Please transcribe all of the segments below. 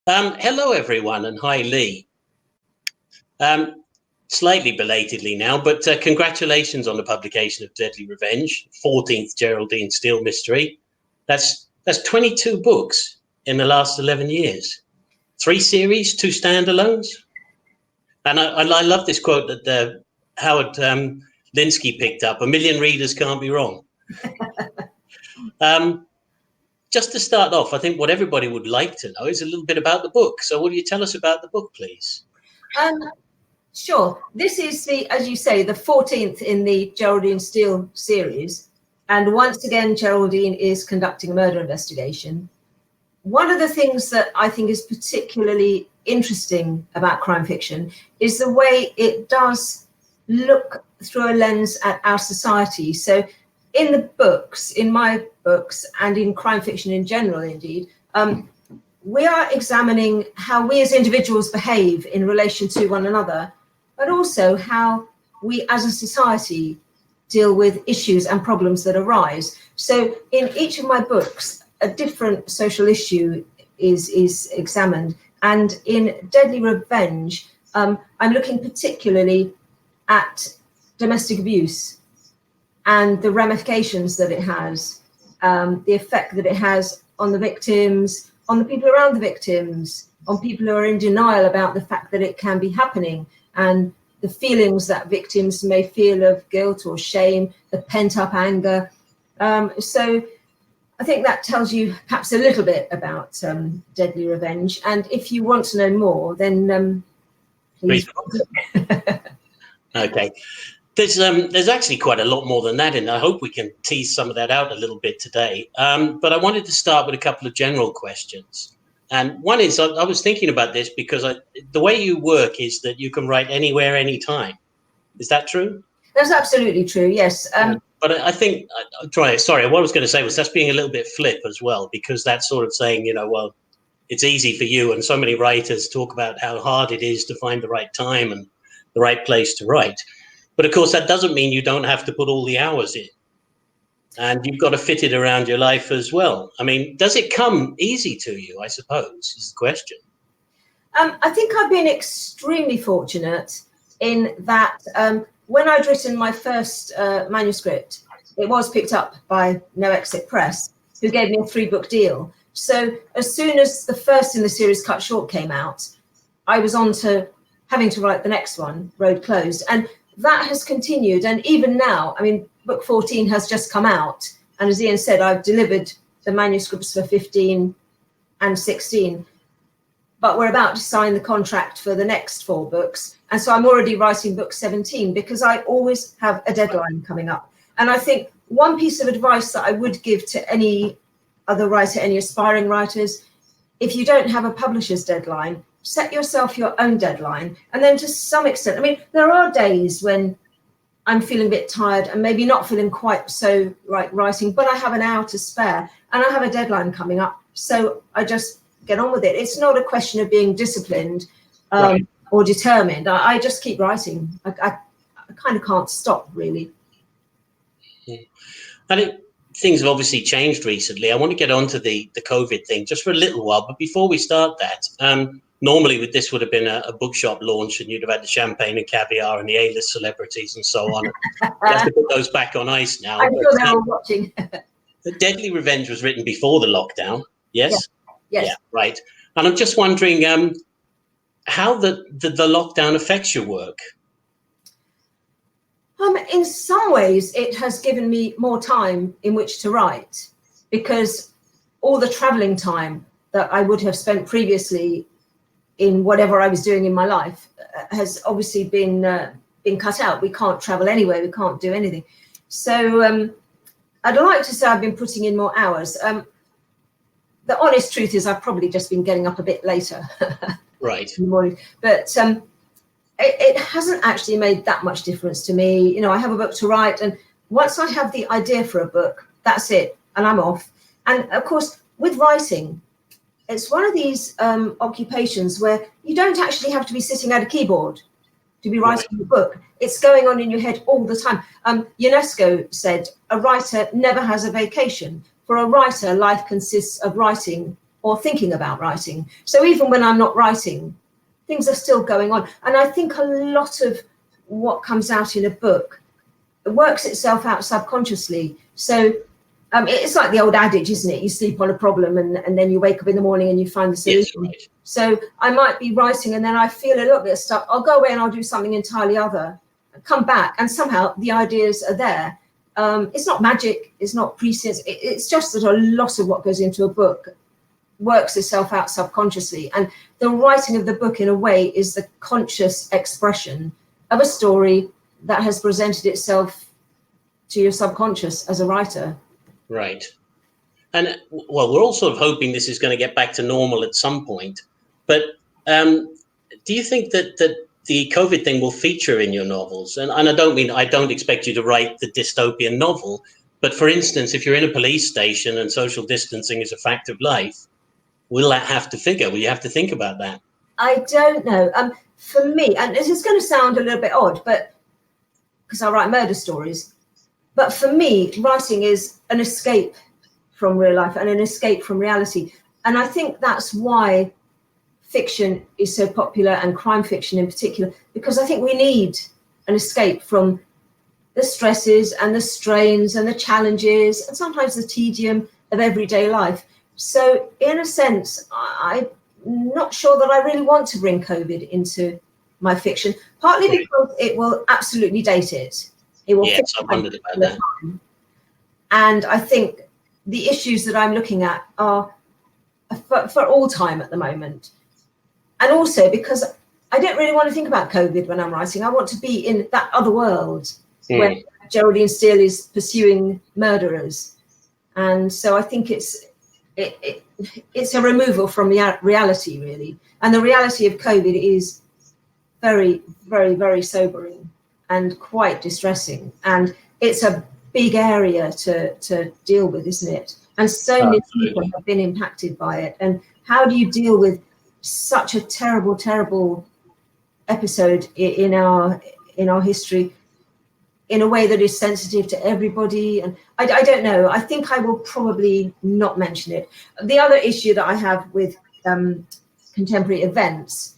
Hello, everyone, and hi, Leigh. Slightly belatedly now, but congratulations on the publication of Deadly Revenge, 14th Geraldine Steel mystery. That's 22 books in the last 11 years. 3 series, 2 standalones. And I love this quote that Howard Linsky picked up, 1 million readers can't be wrong. Just to start off, I think what everybody would like to know is a little bit about the book. So what do you tell us about the book, please? Sure. This is as you say, the 14th in the Geraldine Steel series. And once again, Geraldine is conducting a murder investigation. One of the things that I think is particularly interesting about crime fiction is the way it does look through a lens at our society. So in the books, in my books, and in crime fiction in general, indeed, we are examining how we as individuals behave in relation to one another, but also how we as a society deal with issues and problems that arise. So in each of my books, a different social issue is examined. And in Deadly Revenge, I'm looking particularly at domestic abuse and the ramifications that it has, the effect that it has on the victims, on the people around the victims, on people who are in denial about the fact that it can be happening, and the feelings that victims may feel of guilt or shame, the pent-up anger. So I think that tells you perhaps a little bit about Deadly Revenge. And if you want to know more, then please. Okay. There's actually quite a lot more than that, and I hope we can tease some of that out a little bit today. But I wanted to start with a couple of general questions. And one is, I was thinking about this because the way you work is that you can write anywhere, anytime. Is that true? That's absolutely true, yes. But I think, sorry, what I was going to say was that's being a little bit flip as well, because that's sort of saying, well, it's easy for you. And so many writers talk about how hard it is to find the right time and the right place to write. But of course, that doesn't mean you don't have to put all the hours in. And you've got to fit it around your life as well. I mean, does it come easy to you, I suppose, is the question. I think I've been extremely fortunate in that when I'd written my first manuscript, it was picked up by No Exit Press, who gave me a 3-book deal. So as soon as the first in the series, Cut Short, came out, I was on to having to write the next one, Road Closed. And that has continued. And even now, I mean, book 14 has just come out. And as Ian said, I've delivered the manuscripts for 15 and 16. But we're about to sign the contract for the next 4 books. And so I'm already writing book 17 because I always have a deadline coming up. And I think one piece of advice that I would give to any other writer, any aspiring writers, if you don't have a publisher's deadline, set yourself your own deadline. And then to some extent, I mean, there are days when I'm feeling a bit tired and maybe not feeling quite so right writing, but I have an hour to spare and I have a deadline coming up. So I just get on with it. It's not a question of being disciplined or determined. I just keep writing. I kind of can't stop, really. Yeah. I think things have obviously changed recently. I want to get onto the COVID thing just for a little while. But before we start that, normally with this would have been a bookshop launch and you'd have had the champagne and caviar and the A-list celebrities and so on. You have to put those back on ice now. I'm sure they're all watching. Deadly Revenge was written before the lockdown, yes? Yes. Yeah, right. And I'm just wondering how the lockdown affects your work. In some ways, it has given me more time in which to write, because all the traveling time that I would have spent previously in whatever I was doing in my life has obviously been cut out. We can't travel anywhere. We can't do anything. So I'd like to say I've been putting in more hours. The honest truth is I've probably just been getting up a bit later. Right. In the morning. But it hasn't actually made that much difference to me. I have a book to write, and once I have the idea for a book, that's it, and I'm off. And of course, with writing, it's one of these occupations where you don't actually have to be sitting at a keyboard to be writing a book. It's going on in your head all the time. UNESCO said a writer never has a vacation. For a writer, life consists of writing or thinking about writing. So even when I'm not writing, things are still going on. And I think a lot of what comes out in a book works itself out subconsciously. So it's like the old adage, isn't it? You sleep on a problem and then you wake up in the morning and you find the solution. Yes, right. So I might be writing and then I feel a little bit stuck. I'll go away and I'll do something entirely other, come back, and somehow the ideas are there. It's not magic, it's not prescience. It's just that a lot of what goes into a book works itself out subconsciously. And the writing of the book, in a way, is the conscious expression of a story that has presented itself to your subconscious as a writer. Right. And well, we're all sort of hoping this is going to get back to normal at some point. But do you think that the COVID thing will feature in your novels? And I don't expect you to write the dystopian novel. But for instance, if you're in a police station and social distancing is a fact of life, will that have to figure? Will you have to think about that? I don't know. For me, and this is going to sound a little bit odd, but because I write murder stories, but for me, writing is an escape from real life and an escape from reality. And I think that's why fiction is so popular, and crime fiction in particular, because I think we need an escape from the stresses and the strains and the challenges and sometimes the tedium of everyday life. So in a sense, I'm not sure that I really want to bring COVID into my fiction, partly because it will absolutely date it. It will. Yes, I wondered about that. And I think the issues that I'm looking at are for all time at the moment. And also because I don't really want to think about COVID when I'm writing. I want to be in that other world where Geraldine Steel is pursuing murderers. And so I think it's a removal from reality, really. And the reality of COVID is very, very, very sobering and quite distressing. And it's a big area to deal with, isn't it? And so many people have been impacted by it. And how do you deal with such a terrible, terrible episode in our history in a way that is sensitive to everybody? And I don't know. I think I will probably not mention it. The other issue that I have with contemporary events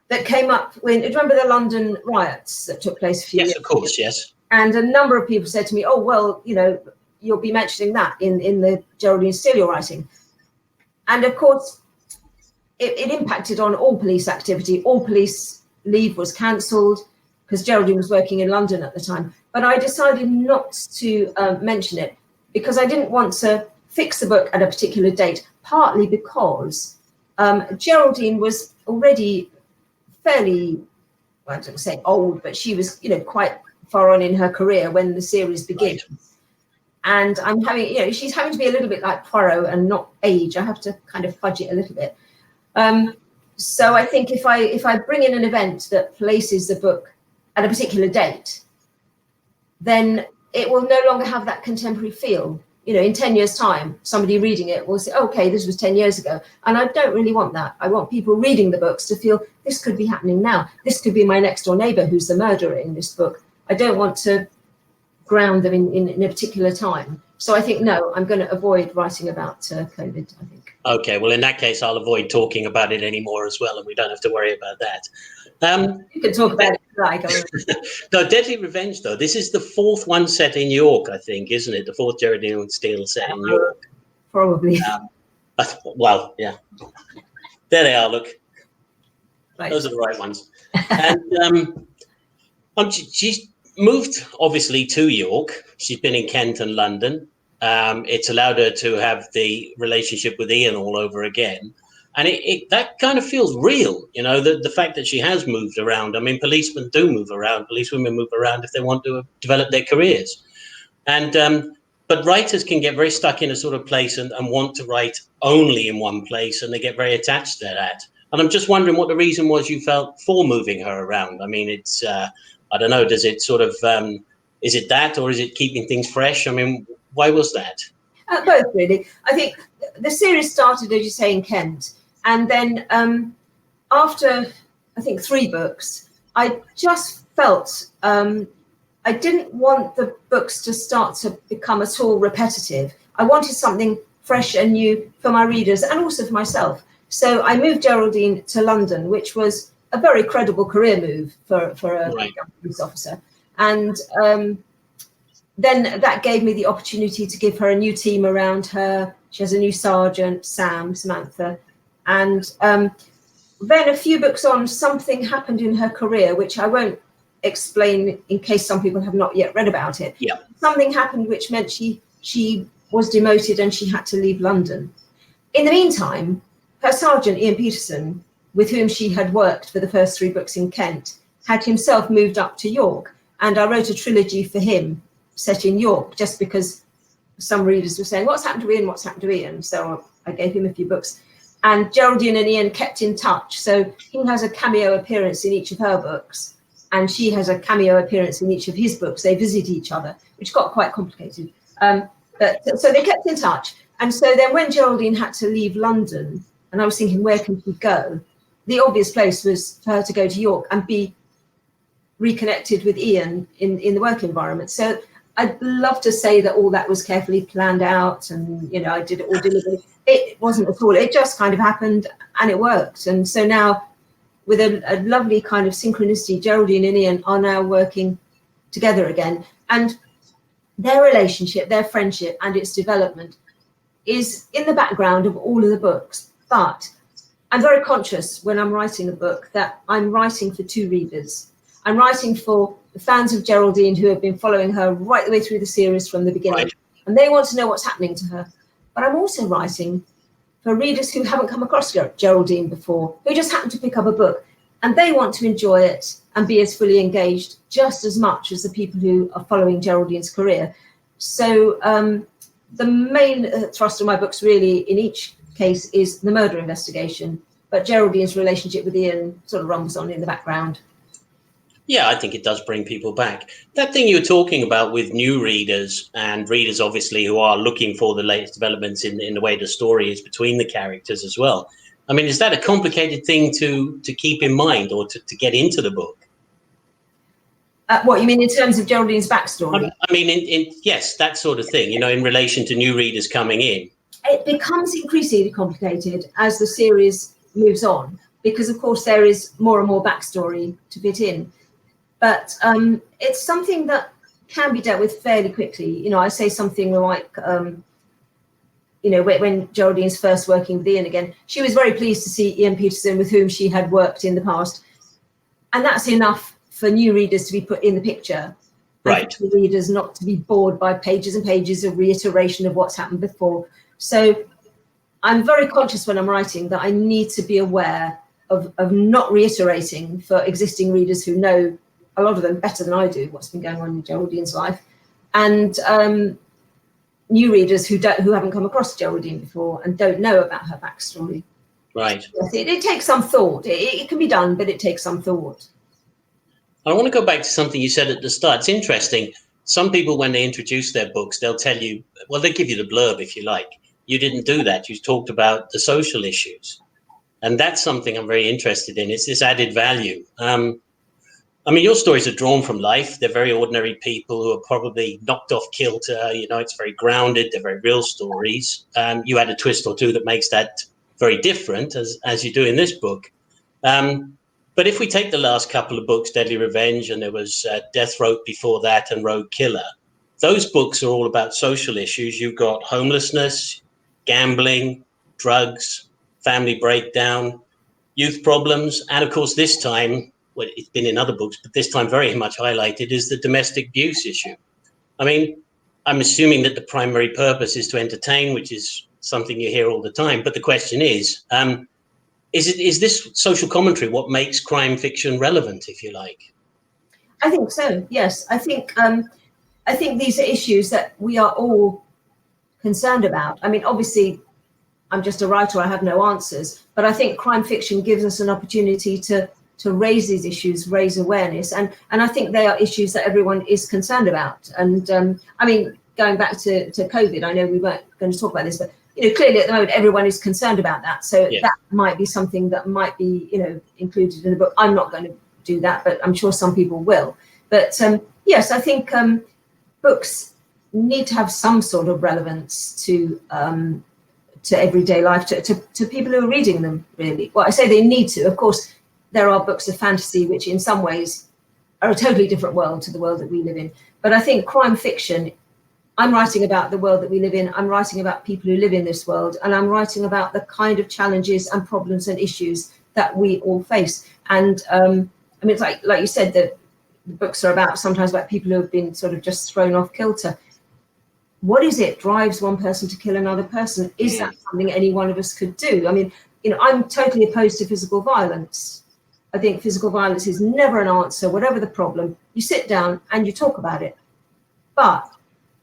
that came up when, remember the London riots that took place a few years ago? Yes, of course, yes. And a number of people said to me, oh, well, you know, you'll be mentioning that in the Geraldine Steel you're writing. And of course, it impacted on all police activity. All police leave was cancelled because Geraldine was working in London at the time. But I decided not to mention it because I didn't want to fix the book at a particular date, partly because Geraldine was already fairly, well, I don't say old, but she was, you know, quite far on in her career when the series begins. Right. And I'm having, you know, she's having to be a little bit like Poirot and not age. I have to kind of fudge it a little bit. So I think if I bring in an event that places the book at a particular date, then it will no longer have that contemporary feel. You know, in 10 years' time, somebody reading it will say, okay, this was 10 years ago. And I don't really want that. I want people reading the books to feel this could be happening now. This could be my next door neighbor who's the murderer in this book. I don't want to ground them in a particular time. So I think, no, I'm going to avoid writing about COVID, I think. Okay, well, in that case, I'll avoid talking about it anymore as well, and we don't have to worry about that. You can talk about it like. No, Deadly Revenge, though, this is the fourth one set in York, I think, isn't it? The fourth Geraldine Steel set in York. Probably. Well, yeah. There they are, look. Right. Those are the right ones. And she's moved, obviously, to York. She's been in Kent and London. It's allowed her to have the relationship with Ian all over again. And that kind of feels real, you know, the fact that she has moved around. I mean, policemen do move around. Policewomen move around if they want to develop their careers. And but writers can get very stuck in a sort of place and want to write only in one place, and they get very attached to that. And I'm just wondering what the reason was you felt for moving her around. I mean, it's, I don't know, does it sort of, is it that, or is it keeping things fresh? I mean, why was that? Both, really. I think the series started, as you say, in Kent. And then after, I think, 3 books, I just felt I didn't want the books to start to become at all repetitive. I wanted something fresh and new for my readers and also for myself. So I moved Geraldine to London, which was a very credible career move for a police officer. And then that gave me the opportunity to give her a new team around her. She has a new sergeant, Samantha. And then a few books on, something happened in her career, which I won't explain in case some people have not yet read about it. Yeah. Something happened which meant she was demoted and she had to leave London. In the meantime, her sergeant, Ian Peterson, with whom she had worked for the first 3 books in Kent, had himself moved up to York. And I wrote a trilogy for him set in York, just because some readers were saying, what's happened to Ian? What's happened to Ian? So I gave him a few books. And Geraldine and Ian kept in touch. So he has a cameo appearance in each of her books, and she has a cameo appearance in each of his books. They visit each other, which got quite complicated. So they kept in touch. And so then when Geraldine had to leave London, and I was thinking, where can she go? The obvious place was for her to go to York and be reconnected with Ian in the work environment. So I'd love to say that all that was carefully planned out and, I did it all deliberately. It wasn't at all. It just kind of happened and it worked. And so now, with a lovely kind of synchronicity, Geraldine and Ian are now working together again. And their relationship, their friendship and its development is in the background of all of the books. But I'm very conscious when I'm writing a book that I'm writing for 2 readers. I'm writing for the fans of Geraldine who have been following her right the way through the series from the beginning. Right. And they want to know what's happening to her. But I'm also writing for readers who haven't come across Geraldine before, who just happen to pick up a book. And they want to enjoy it and be as fully engaged just as much as the people who are following Geraldine's career. So the main thrust of my books really in each case is the murder investigation, but Geraldine's relationship with Ian sort of rumbles on in the background. Yeah, I think it does bring people back. That thing you were talking about with new readers and readers, obviously, who are looking for the latest developments in the way the story is between the characters as well. I mean, is that a complicated thing to keep in mind or to get into the book? What you mean in terms of Geraldine's backstory? I mean, yes, that sort of thing, in relation to new readers coming in. It becomes increasingly complicated as the series moves on, because, of course, there is more and more backstory to fit in. But it's something that can be dealt with fairly quickly. I say something like, when Geraldine's first working with Ian again, she was very pleased to see Ian Peterson, with whom she had worked in the past. And that's enough for new readers to be put in the picture. Right. For readers not to be bored by pages and pages of reiteration of what's happened before. So I'm very conscious when I'm writing that I need to be aware of not reiterating for existing readers who know, a lot of them better than I do, what's been going on in Geraldine's life, and new readers who haven't come across Geraldine before and don't know about her backstory. Right. Yes, it takes some thought. It can be done, but it takes some thought. I want to go back to something you said at the start. It's interesting. Some people, when they introduce their books, they'll tell you, well, they give you the blurb if you like. You didn't do that. You talked about the social issues. And that's something I'm very interested in. It's this added value. I mean, your stories are drawn from life. They're very ordinary people who are probably knocked off kilter. It's very grounded. They're very real stories. You add a twist or two that makes that very different, as you do in this book. But if we take the last couple of books, Deadly Revenge, and there was Death Rope before that and Road Killer, those books are all about social issues. You've got homelessness, gambling, drugs, family breakdown, youth problems, and of course this time, well, it's been in other books, but this time very much highlighted, is the domestic abuse issue. I mean, I'm assuming that the primary purpose is to entertain, which is something you hear all the time. But the question is this social commentary what makes crime fiction relevant, if you like? I think so, yes. I think these are issues that we are all concerned about. I mean, obviously, I'm just a writer, I have no answers, but I think crime fiction gives us an opportunity to raise these issues, raise awareness, and I think they are issues that everyone is concerned about. And I mean, going back to COVID, I know we weren't going to talk about this, but clearly at the moment everyone is concerned about that. So yeah, that might be something that might be included in the book. I'm not going to do that, but I'm sure some people will. But yes, I think books need to have some sort of relevance to to everyday life, to people who are reading them, really. Well, I say they need to. Of course, there are books of fantasy which in some ways are a totally different world to the world that we live in. But I think crime fiction, I'm writing about the world that we live in, I'm writing about people who live in this world, and I'm writing about the kind of challenges and problems and issues that we all face. And I mean, it's like you said, that the books are about sometimes about people who have been sort of just thrown off kilter. What is it drives one person to kill another person? Is that something any one of us could do? I mean, you know, I'm totally opposed to physical violence. I think physical violence is never an answer, whatever the problem. You sit down and you talk about it. But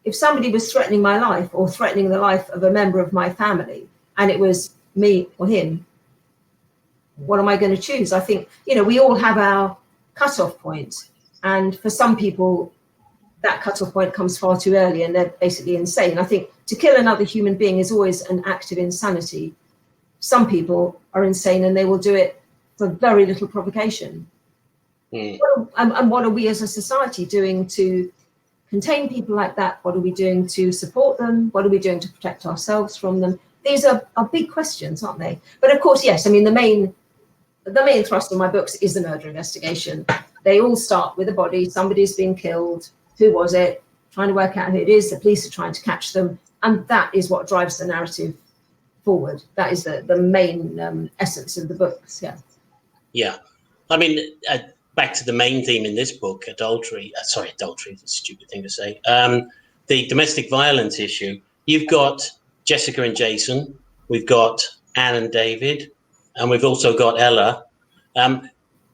if somebody was threatening my life or threatening the life of a member of my family, and it was me or him, what am I going to choose? I think, you know, we all have our cutoff point. And for some people, that cutoff point comes far too early and they're basically insane. I think to kill another human being is always an act of insanity. Some people are insane and they will do it for very little provocation. And what are we as a society doing to contain people like that? What are we doing to support them? What are we doing to protect ourselves from them? These are big questions, aren't they? But of course, yes, I mean, the main thrust of my books is the murder investigation. They all start with a body, somebody's been killed, who was it, trying to work out who it is, the police are trying to catch them, and that is what drives the narrative forward. That is the main essence of the books, yeah. Yeah, I mean, back to the main theme in this book, adultery, adultery is a stupid thing to say, the domestic violence issue. You've got Jessica and Jason, we've got Anne and David, and we've also got Ella.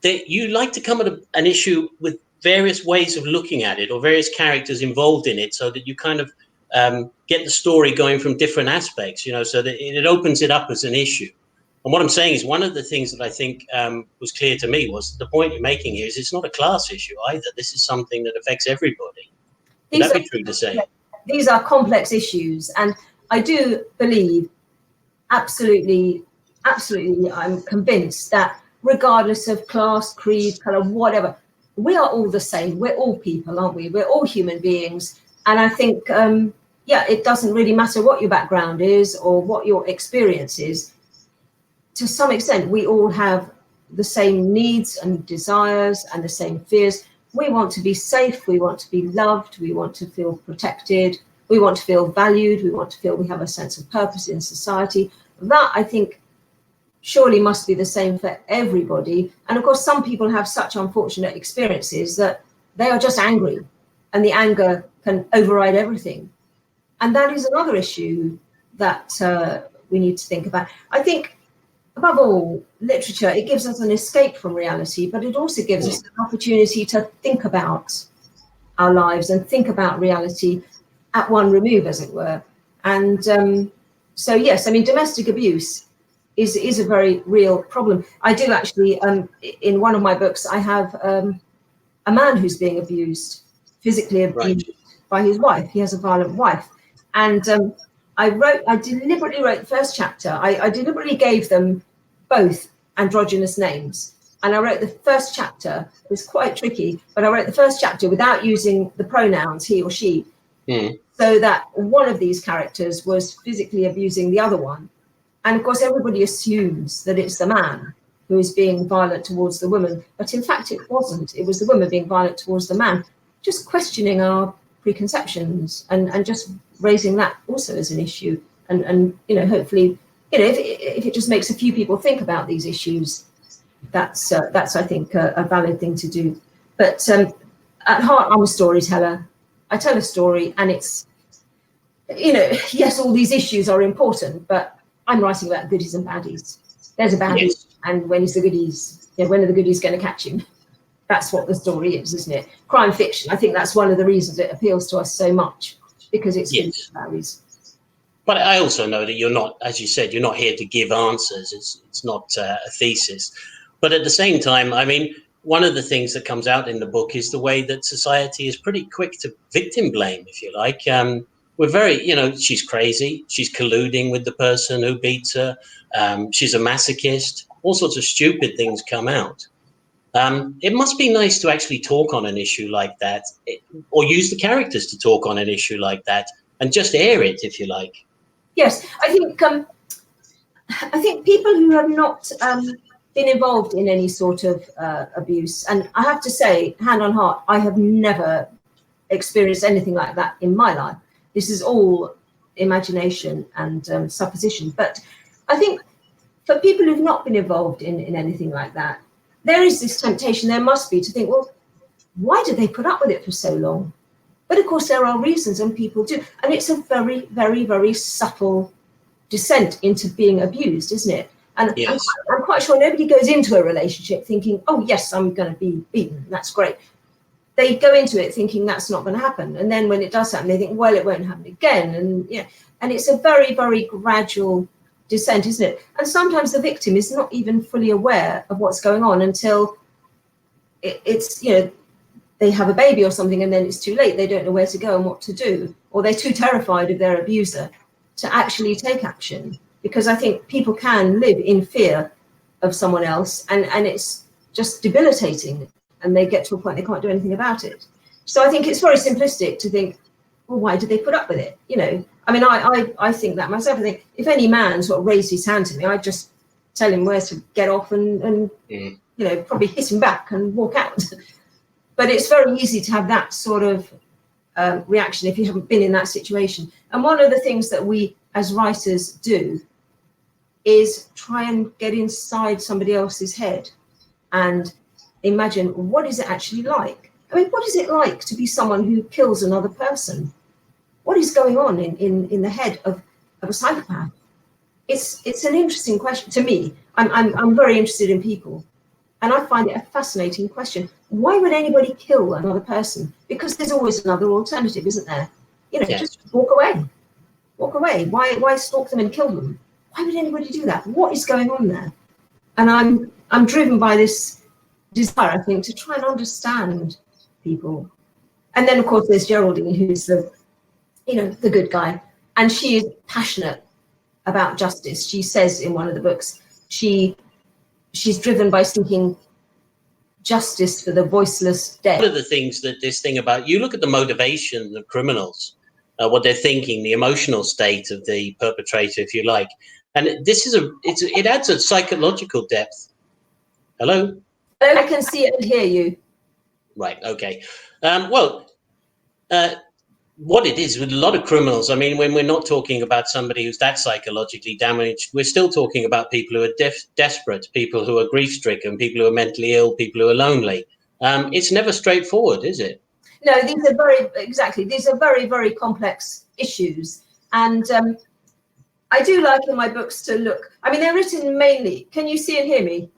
You like to come at an issue with various ways of looking at it or various characters involved in it so that you kind of get the story going from different aspects, you know, so that it opens it up as an issue. And what I'm saying is one of the things that I think was clear to me was the point you're making here is it's not a class issue either. This is something that affects everybody. Would that be true to say? These are complex issues. And I do believe absolutely, I'm convinced that regardless of class, creed, colour, whatever, we are all the same. We're all people, aren't we? We're all human beings. And I think, it doesn't really matter what your background is or what your experience is. To some extent, we all have the same needs and desires and the same fears. We want to be safe. We want to be loved. We want to feel protected. We want to feel valued. We want to feel we have a sense of purpose in society. That, I think, surely must be the same for everybody. And of course, some people have such unfortunate experiences that they are just angry and the anger can override everything. And that is another issue that we need to think about. I think, above all, literature, it gives us an escape from reality, but it also gives us an opportunity to think about our lives and think about reality at one remove, as it were. And so, yes, I mean, domestic abuse is a very real problem. I do actually, in one of my books, I have a man who's being abused, physically abused by his wife. He has a violent wife. And I deliberately wrote the first chapter. I deliberately gave them both androgynous names. And I wrote the first chapter, it was quite tricky, but I wrote the first chapter without using the pronouns he or she, so that one of these characters was physically abusing the other one. And of course, everybody assumes that it's the man who is being violent towards the woman. But in fact, it wasn't. It was the woman being violent towards the man. Just questioning our preconceptions and just raising that also as an issue. And you know, hopefully, you know, if it just makes a few people think about these issues, that's I think a valid thing to do. But at heart, I'm a storyteller. I tell a story, and it's, you know, yes, all these issues are important, but I'm writing about goodies and baddies. There's a baddie, and when is the goodies? You know, when are the goodies going to catch him? That's what the story is, isn't it? Crime fiction. I think that's one of the reasons it appeals to us so much, because it's goodies and baddies. But I also know that you're not, as you said, you're not here to give answers. It's not a thesis. But at the same time, I mean, one of the things that comes out in the book is the way that society is pretty quick to victim blame, if you like. We're very, you know, she's crazy. She's colluding with the person who beats her. She's a masochist. All sorts of stupid things come out. It must be nice to actually talk on an issue like that, or use the characters to talk on an issue like that, and just air it, if you like. Yes, I think I think people who have not been involved in any sort of abuse, and I have to say, hand on heart, I have never experienced anything like that in my life. This is all imagination and supposition. But I think for people who've not been involved in anything like that, there is this temptation, there must be, to think, well, why did they put up with it for so long? But of course, there are reasons, and people do. And it's a very, very, very subtle descent into being abused, isn't it? And yes. I'm quite sure nobody goes into a relationship thinking, oh, yes, I'm going to be beaten. That's great. They go into it thinking that's not going to happen. And then when it does happen, they think, well, it won't happen again. And and it's a very, very gradual descent, isn't it? And sometimes the victim is not even fully aware of what's going on until it's they have a baby or something, and then it's too late. They don't know where to go and what to do, or they're too terrified of their abuser to actually take action. Because I think people can live in fear of someone else, and it's just debilitating, and they get to a point they can't do anything about it. So I think it's very simplistic to think, well, why did they put up with it? I mean, I think that myself. I think if any man sort of raised his hand to me, I'd just tell him where to get off and probably hit him back and walk out. But it's very easy to have that sort of reaction if you haven't been in that situation. And one of the things that we as writers do is try and get inside somebody else's head and imagine, what is it actually like? I mean, what is it like to be someone who kills another person? What is going on in the head of a psychopath? It's an interesting question to me. I'm very interested in people, and I find it a fascinating question. Why would anybody kill another person? Because there's always another alternative, isn't there? Just walk away. Walk away. Why stalk them and kill them? Why would anybody do that? What is going on there? And I'm driven by this desire, I think, to try and understand people. And then, of course, there's Geraldine, who's the good guy, and she is passionate about justice. She says in one of the books, she's driven by seeking justice for the voiceless dead. One of the things that this thing about, you look at the motivation of criminals, what they're thinking, the emotional state of the perpetrator, if you like, and this is it adds a psychological depth. Hello? I can see and hear you. Right. Okay. What it is with a lot of criminals, I mean, when we're not talking about somebody who's that psychologically damaged, we're still talking about people who are desperate, people who are grief-stricken, people who are mentally ill, people who are lonely. It's never straightforward, is it? No, these are very, very complex issues. And I do like in my books to look, I mean, they're written mainly, can you see and hear me?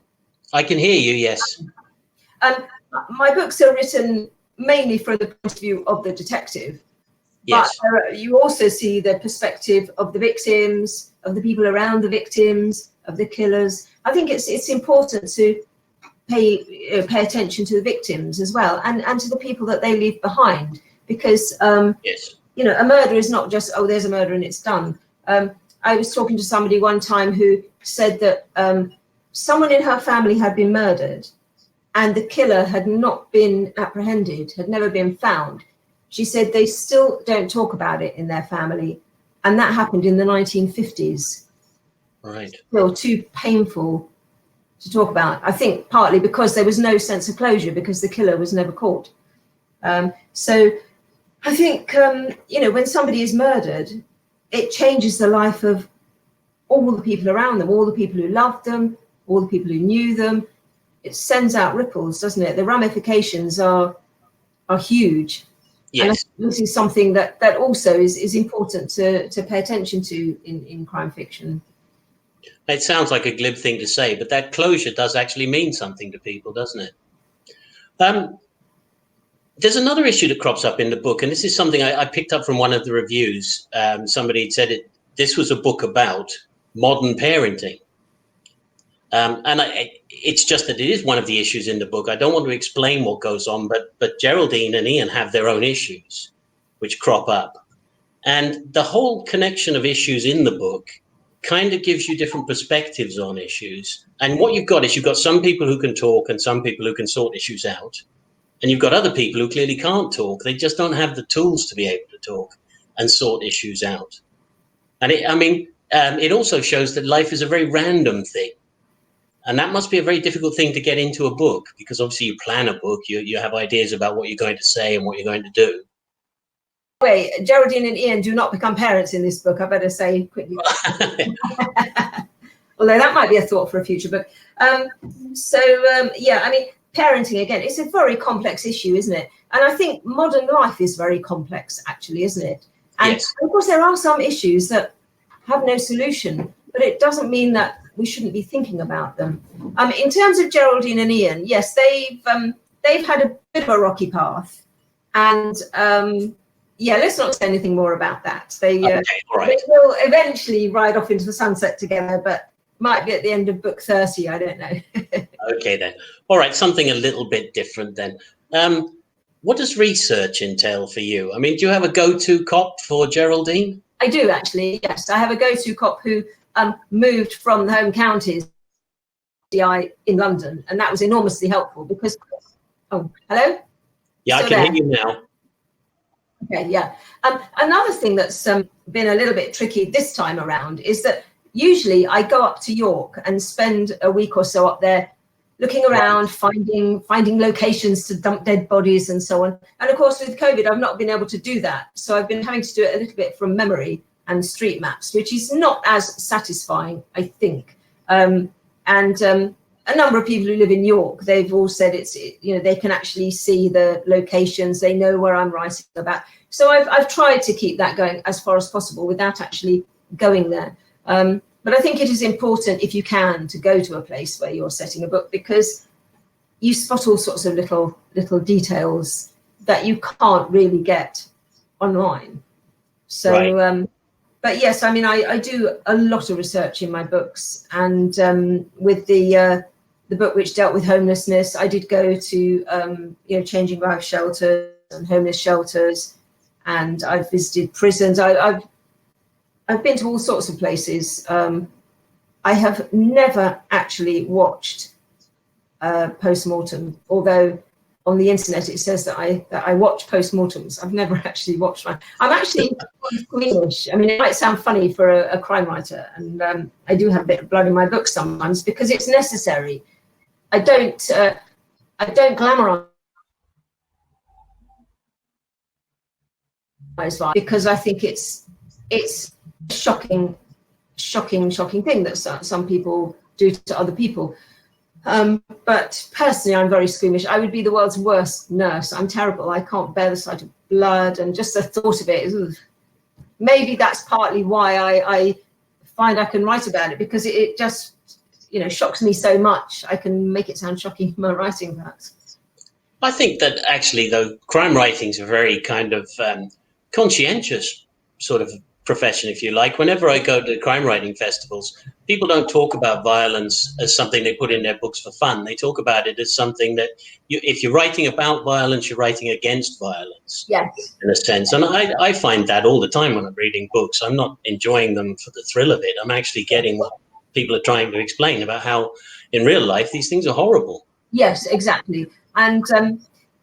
I can hear you, yes. My books are written mainly from the point of view of the detective. Yes. But you also see the perspective of the victims, of the people around the victims, of the killers. I think it's important to pay attention to the victims as well, and to the people that they leave behind, because yes. A murder is not just, oh, there's a murder and it's done. I was talking to somebody one time who said that someone in her family had been murdered and the killer had not been apprehended, had never been found. She said they still don't talk about it in their family, and that happened in the 1950s. Right. Still too painful to talk about. I think partly because there was no sense of closure because the killer was never caught. So I think, when somebody is murdered, it changes the life of all the people around them, all the people who loved them, all the people who knew them. It sends out ripples, doesn't it? The ramifications are huge. Yes. And this is something that also is important to pay attention to in crime fiction. It sounds like a glib thing to say, but that closure does actually mean something to people, doesn't it? There's another issue that crops up in the book, and this is something I picked up from one of the reviews. Somebody had said this was a book about modern parenting. It's just that it is one of the issues in the book. I don't want to explain what goes on, but Geraldine and Ian have their own issues which crop up. And the whole connection of issues in the book kind of gives you different perspectives on issues. And what you've got is you've got some people who can talk and some people who can sort issues out. And you've got other people who clearly can't talk. They just don't have the tools to be able to talk and sort issues out. And it also shows that life is a very random thing. And that must be a very difficult thing to get into a book, because obviously you plan a book, you have ideas about what you're going to say and what you're going to do. Wait, Geraldine and Ian do not become parents in this book, I better say quickly. Although that might be a thought for a future book. Yeah, I mean, parenting, again, it's a very complex issue, isn't it? And I think modern life is very complex, actually, isn't it? And yes. Of course, there are some issues that have no solution, but it doesn't mean that we shouldn't be thinking about them. In terms of Geraldine and Ian, yes, they've had a bit of a rocky path. And yeah, let's not say anything more about that. They will eventually ride off into the sunset together, but might be at the end of book 30, I don't know. Okay, then. All right, something a little bit different then. What does research entail for you? I mean, do you have a go-to cop for Geraldine? I do, actually, yes. I have a go-to cop who moved from the home counties in London, and that was enormously helpful because... Oh, hello? Yeah, still I can hear you now. Okay, yeah. Another thing that's been a little bit tricky this time around is that usually I go up to York and spend a week or so up there looking around, finding locations to dump dead bodies and so on. And of course, with COVID, I've not been able to do that. So I've been having to do it a little bit from memory and street maps, which is not as satisfying, I think. A number of people who live in York, they've all said they can actually see the locations, they know where I'm writing about. So I've tried to keep that going as far as possible without actually going there. But I think it is important, if you can, to go to a place where you're setting a book, because you spot all sorts of little details that you can't really get online. So, right. But yes, I mean, I do a lot of research in my books, and with the book which dealt with homelessness, I did go to changing life shelters and homeless shelters, and I've visited prisons. I've been to all sorts of places. I have never actually watched post-mortem, although on the internet it says that I watch post-mortems. I've never actually watched one. I'm actually squeamish. I mean, it might sound funny for a crime writer, and I do have a bit of blood in my book sometimes because it's necessary. I don't glamorize life because I think it's a shocking thing that some people do to other people. But personally, I'm very squeamish. I would be the world's worst nurse. I'm terrible. I can't bear the sight of blood, and just the thought of it is, maybe that's partly why I find I can write about it, because it just shocks me so much. I can make it sound shocking in my writing, perhaps. I think that actually, though, crime writing's a very kind of conscientious sort of profession, if you like. Whenever I go to crime writing festivals, people don't talk about violence as something they put in their books for fun. They talk about it as something that if you're writing about violence, you're writing against violence. Yes. In a sense. And I find that all the time when I'm reading books. I'm not enjoying them for the thrill of it. I'm actually getting what people are trying to explain about how in real life these things are horrible. Yes, exactly. And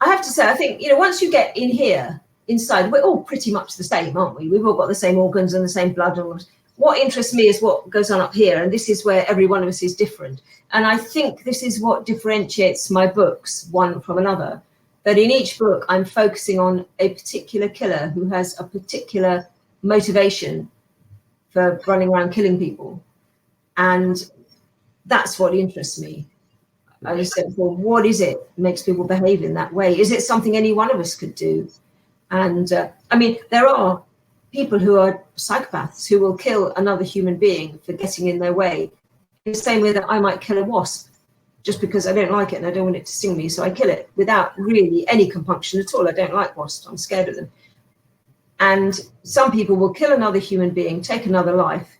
I have to say, I think, once you get in here, inside, we're all pretty much the same, aren't we? We've all got the same organs and the same blood. And what interests me is what goes on up here, and this is where every one of us is different. And I think this is what differentiates my books one from another, that in each book I'm focusing on a particular killer who has a particular motivation for running around killing people, and that's what interests me. I just said, well, what is it that makes people behave in that way? Is it something any one of us could do? And I mean, there are people who are psychopaths who will kill another human being for getting in their way, in the same way that I might kill a wasp just because I don't like it and I don't want it to sting me, so I kill it without really any compunction at all. I don't like wasps. I'm scared of them. And some people will kill another human being, take another life,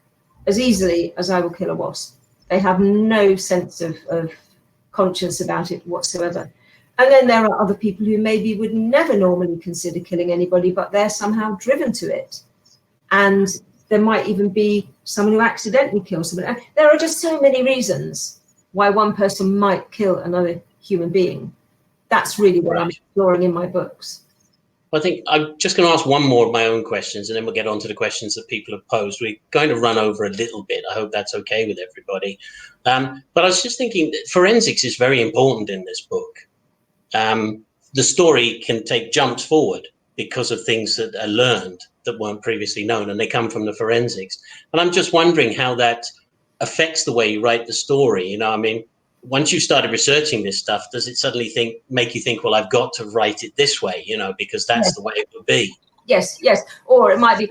as easily as I will kill a wasp. They have no sense of conscience about it whatsoever. And then there are other people who maybe would never normally consider killing anybody, but they're somehow driven to it. And there might even be someone who accidentally kills someone. There are just so many reasons why one person might kill another human being. That's really what I'm exploring in my books. I think I'm just going to ask one more of my own questions, and then we'll get on to the questions that people have posed. We're going to run over a little bit. I hope that's okay with everybody. But I was just thinking that forensics is very important in this book. The story can take jumps forward because of things that are learned that weren't previously known, and they come from the forensics. And I'm just wondering how that affects the way you write the story. You know, I mean, once you started researching this stuff, does it suddenly make you think, well, I've got to write it this way, you know, because that's the way it would be? Yes. Or it might be,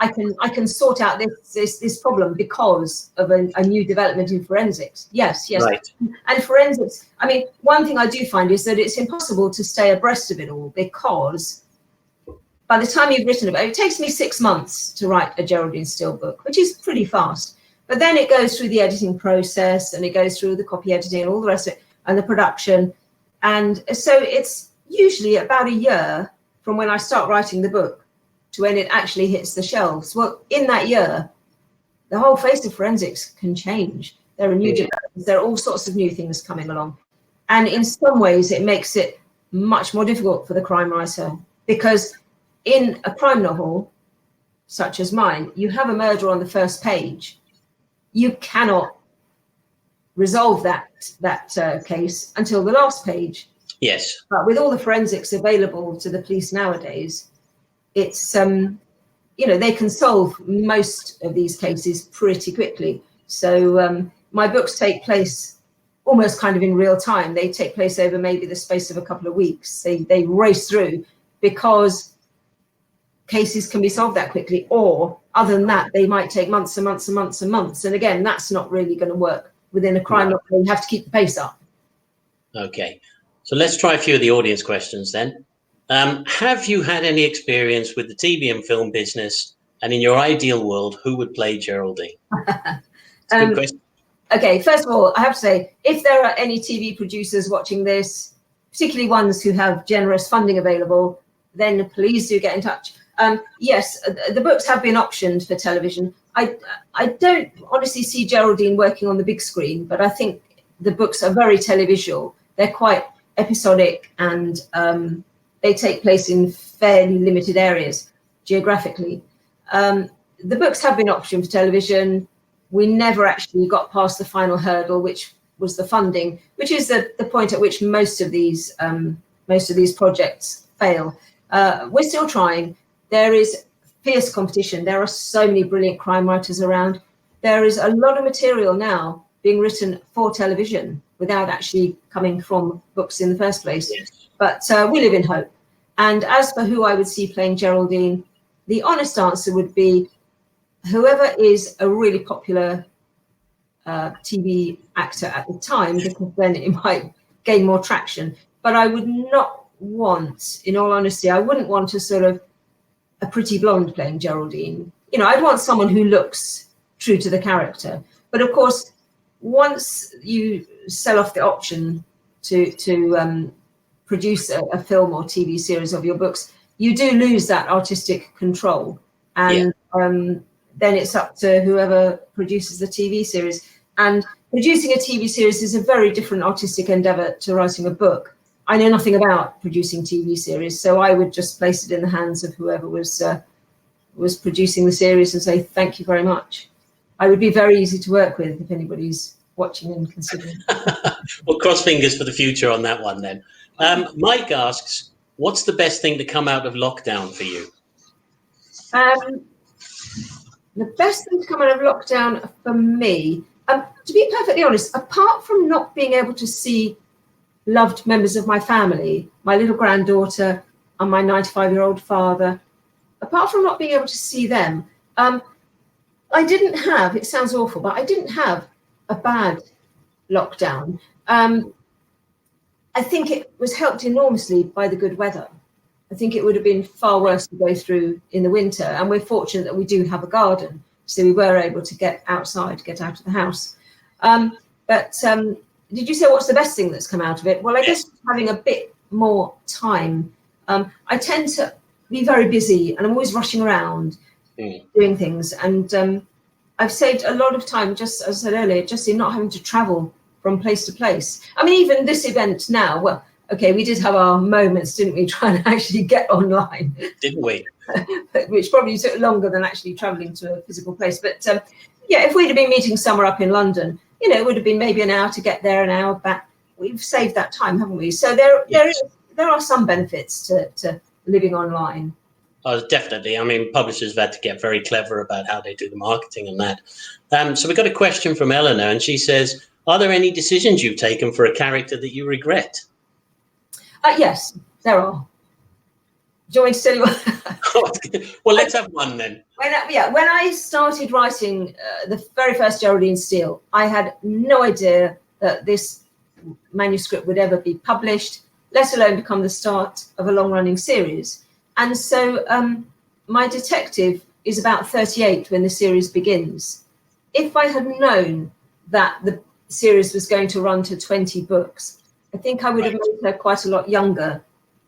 I can sort out this problem because of a new development in forensics. Yes. Right. And forensics, I mean, one thing I do find is that it's impossible to stay abreast of it all, because by the time you've written about it, it takes me 6 months to write a Geraldine Steel book, which is pretty fast. But then it goes through the editing process, and it goes through the copy editing and all the rest of it, and the production. And so it's usually about a year from when I start writing the book to when it actually hits the shelves. Well, in that year, the whole face of forensics can change. There are new developments, there are all sorts of new things coming along. And in some ways, it makes it much more difficult for the crime writer, because in a crime novel, such as mine, you have a murder on the first page. You cannot resolve that case until the last page. Yes. But with all the forensics available to the police nowadays, it's they can solve most of these cases pretty quickly. So my books take place almost kind of in real time. They take place over maybe the space of a couple of weeks. They race through, because cases can be solved that quickly, or other than that, they might take months and months and months and months. And again, that's not really going to work within a crime novel. You have to keep the pace up. Okay, so let's try a few of the audience questions then. Have you had any experience with the TV and film business? And in your ideal world, who would play Geraldine? Good question. Okay, first of all, I have to say, if there are any TV producers watching this, particularly ones who have generous funding available, then please do get in touch. Yes, the books have been optioned for television. I don't honestly see Geraldine working on the big screen, but I think the books are very televisual. They're quite episodic, and they take place in fairly limited areas geographically. The books have been optioned for television. We never actually got past the final hurdle, which was the funding, which is the point at which most of these projects fail. We're still trying. There is fierce competition. There are so many brilliant crime writers around. There is a lot of material now being written for television without actually coming from books in the first place. Yes. But we live in hope. And as for who I would see playing Geraldine, the honest answer would be whoever is a really popular TV actor at the time, because then it might gain more traction. But I would not want, in all honesty, I wouldn't want a sort of a pretty blonde playing Geraldine. You know, I'd want someone who looks true to the character. But of course, once you sell off the option to produce a film or TV series of your books, you do lose that artistic control. And then it's up to whoever produces the TV series. And producing a TV series is a very different artistic endeavor to writing a book. I know nothing about producing TV series, so I would just place it in the hands of whoever was producing the series and say, thank you very much. I would be very easy to work with if anybody's watching and considering. Well, cross fingers for the future on that one then. Mike asks, what's the best thing to come out of lockdown for you? The best thing to come out of lockdown for me, to be perfectly honest, apart from not being able to see loved members of my family, my little granddaughter and my 95-year-old father, apart from not being able to see them, I didn't have, it sounds awful, but I didn't have a bad lockdown. I think it was helped enormously by the good weather. I think it would have been far worse to go through in the winter, and we're fortunate that we do have a garden, so we were able to get outside, get out of the house. Did you say what's the best thing that's come out of it? Well, I guess having a bit more time. I tend to be very busy, and I'm always rushing around doing things. And I've saved a lot of time, just as I said earlier, just in not having to travel from place to place. I mean, even this event now, well, okay, we did have our moments, didn't we, trying to actually get online? Didn't we? Which probably took longer than actually travelling to a physical place. But yeah, if we'd have been meeting somewhere up in London, you know, it would have been maybe an hour to get there, an hour back. We've saved that time, haven't we? So there are some benefits to living online. Oh, definitely. I mean, publishers have had to get very clever about how they do the marketing and that. So we've got a question from Eleanor, and she says, are there any decisions you've taken for a character that you regret? Yes, there are. Do you want me to tell you? Well, let's have one then. When I started writing the very first Geraldine Steel, I had no idea that this manuscript would ever be published, let alone become the start of a long-running series. And so my detective is about 38 when the series begins. If I had known that the series was going to run to 20 books, I think I would have made her quite a lot younger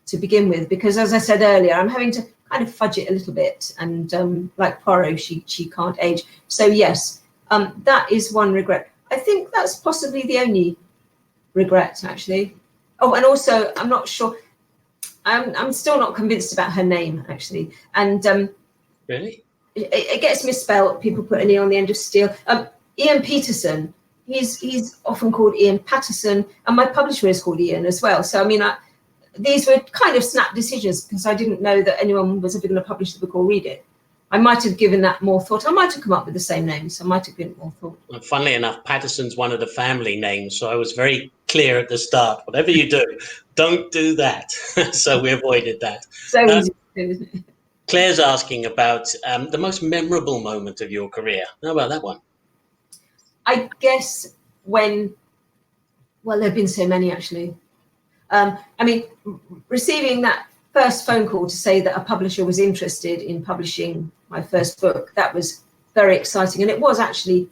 to begin with, because as I said earlier, I'm having to kind of fudge it a little bit, and like Poirot, she can't age. So yes, that is one regret. I think that's possibly the only regret, actually. Oh, and also, I'm not sure. I'm still not convinced about her name, actually. And really, it gets misspelled. People put an E on the end of Steel. Ian Peterson. He's often called Ian Patterson, and my publisher is called Ian as well. So I mean, these were kind of snap decisions because I didn't know that anyone was ever going to publish the book or read it. I might have given that more thought. I might have come up with the same name, so I might have given it more thought. Well, funnily enough, Patterson's one of the family names, so I was very clear at the start. Whatever you do, don't do that. So we avoided that. So easy to do, isn't it? Claire's asking about the most memorable moment of your career. How about that one? I guess well, there have been so many, actually. I mean, receiving that first phone call to say that a publisher was interested in publishing my first book, that was very exciting. And it was actually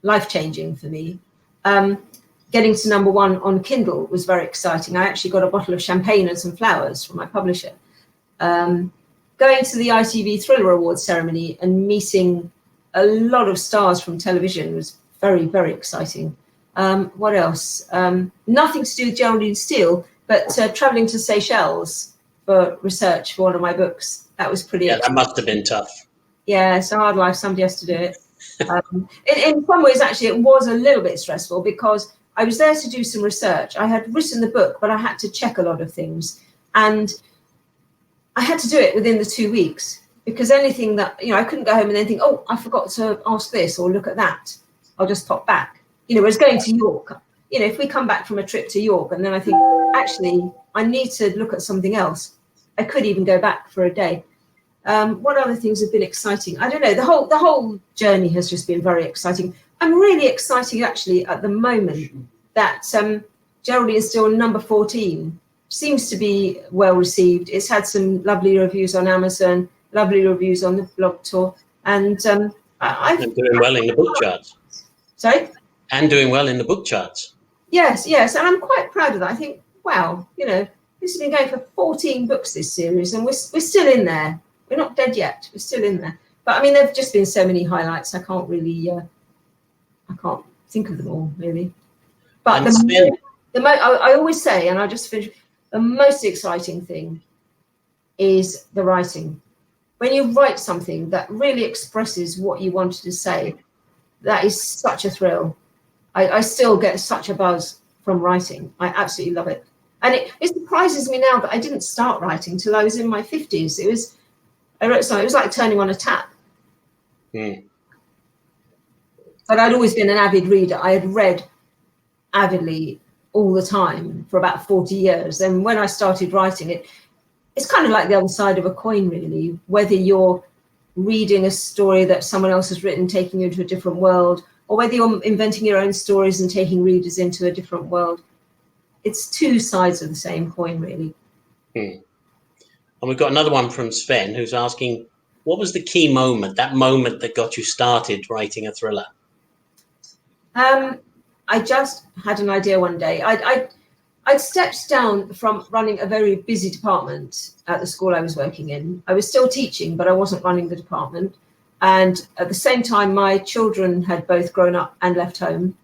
life-changing for me. Getting to #1 on Kindle was very exciting. I actually got a bottle of champagne and some flowers from my publisher. Going to the ITV Thriller Awards ceremony and meeting a lot of stars from television was very, very exciting. What else? Nothing to do with Geraldine Steel, but traveling to Seychelles for research for one of my books. That was pretty exciting. That must have been tough. Yeah, it's a hard life. Somebody has to do it. In some ways, actually, it was a little bit stressful because I was there to do some research. I had written the book, but I had to check a lot of things. And I had to do it within the 2 weeks because anything that, I couldn't go home and then think, oh, I forgot to ask this or look at that. I'll just pop back. Whereas going to York, if we come back from a trip to York and then I think, actually, I need to look at something else, I could even go back for a day. What other things have been exciting? I don't know. The whole journey has just been very exciting. I'm really excited, actually, at the moment that Geraldine Steel #14 seems to be well received. It's had some lovely reviews on Amazon, lovely reviews on the blog tour, and I'm doing well in the book charts. Sorry? And doing well in the book charts. Yes, and I'm quite proud of that. I think, wow, this has been going for 14 books, this series, and we're still in there. We're not dead yet. We're still in there. But I mean, there've just been so many highlights. I can't really, I can't think of them all really. But I always say, and I'll just finish, the most exciting thing is the writing. When you write something that really expresses what you wanted to say, that is such a thrill. I still get such a buzz from writing. I absolutely love it. And it surprises me now that I didn't start writing till I was in my 50s. I wrote something, it was like turning on a tap. Mm. But I'd always been an avid reader. I had read avidly all the time for about 40 years. And when I started writing it's kind of like the other side of a coin, really. Whether you're reading a story that someone else has written, taking you into a different world, or whether you're inventing your own stories and taking readers into a different world, it's two sides of the same coin, really. Mm. And we've got another one from Sven who's asking, what was the key moment, that moment that got you started writing a thriller? I just had an idea one day. I'd stepped down from running a very busy department at the school I was working in. I was still teaching, but I wasn't running the department. And at the same time, my children had both grown up and left home.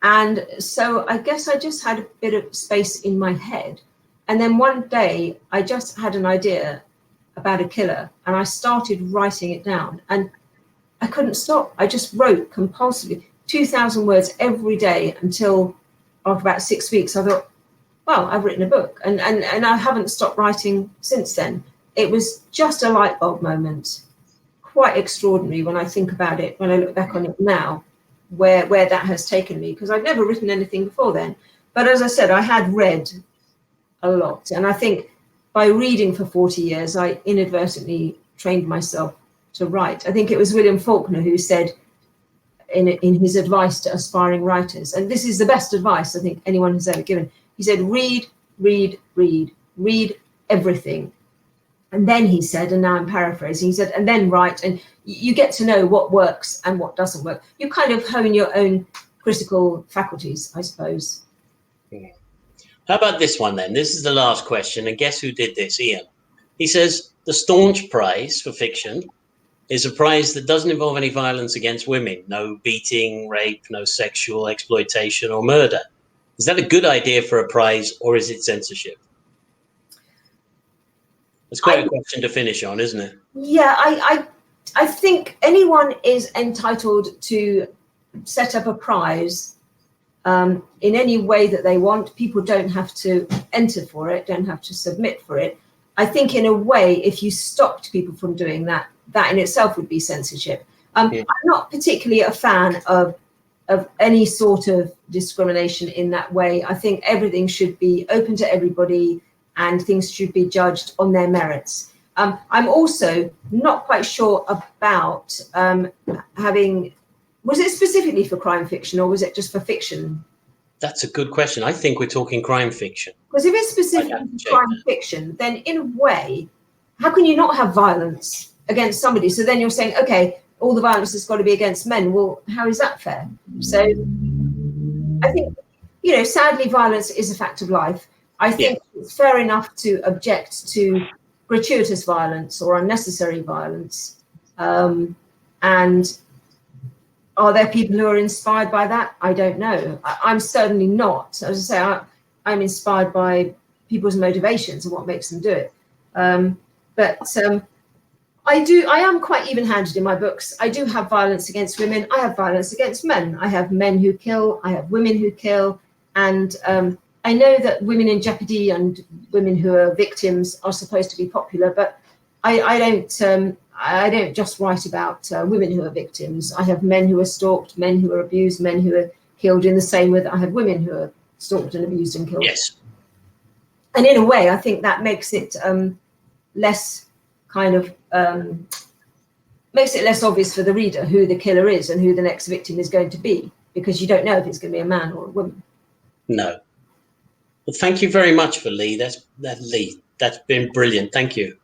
And so I guess I just had a bit of space in my head. And then one day I just had an idea about a killer and I started writing it down and I couldn't stop. I just wrote compulsively 2,000 words every day until after about 6 weeks, I thought, well, I've written a book and I haven't stopped writing since then. It was just a light bulb moment, quite extraordinary when I think about it, when I look back on it now, where that has taken me, because I've never written anything before then. But as I said, I had read a lot. And I think by reading for 40 years, I inadvertently trained myself to write. I think it was William Faulkner who said in his advice to aspiring writers, and this is the best advice I think anyone has ever given. He said, read, read, read, read everything. And then he said, and now I'm paraphrasing, he said, and then write, and you get to know what works and what doesn't work. You kind of hone your own critical faculties, I suppose. How about this one then? This is the last question, and guess who did this? Ian. He says, the Staunch Prize for fiction is a prize that doesn't involve any violence against women. No beating, rape, no sexual exploitation or murder. Is that a good idea for a prize, or is it censorship? It's quite a question to finish on, isn't it? Yeah, I think anyone is entitled to set up a prize in any way that they want. People don't have to enter for it, don't have to submit for it. I think in a way, if you stopped people from doing that, that in itself would be censorship. I'm not particularly a fan of any sort of discrimination in that way. I think everything should be open to everybody and things should be judged on their merits. I'm also not quite sure about was it specifically for crime fiction or was it just for fiction? That's a good question. I think we're talking crime fiction. Because if it's specifically for crime fiction, then in a way, how can you not have violence against somebody? So then you're saying, okay, all the violence has got to be against men. Well, how is that fair? So I think, sadly, violence is a fact of life. I think it's fair enough to object to gratuitous violence or unnecessary violence. And are there people who are inspired by that? I don't know. I'm certainly not. As I say, I'm inspired by people's motivations and what makes them do it. I am quite even-handed in my books. I do have violence against women. I have violence against men. I have men who kill. I have women who kill. And I know that women in jeopardy and women who are victims are supposed to be popular, but I don't just write about women who are victims. I have men who are stalked, men who are abused, men who are killed in the same way that I have women who are stalked and abused and killed. Yes. And in a way, I think that makes it less less obvious for the reader who the killer is and who the next victim is going to be, because you don't know if it's going to be a man or a woman. No. Well, thank you very much for Leigh. That's been brilliant. Thank you.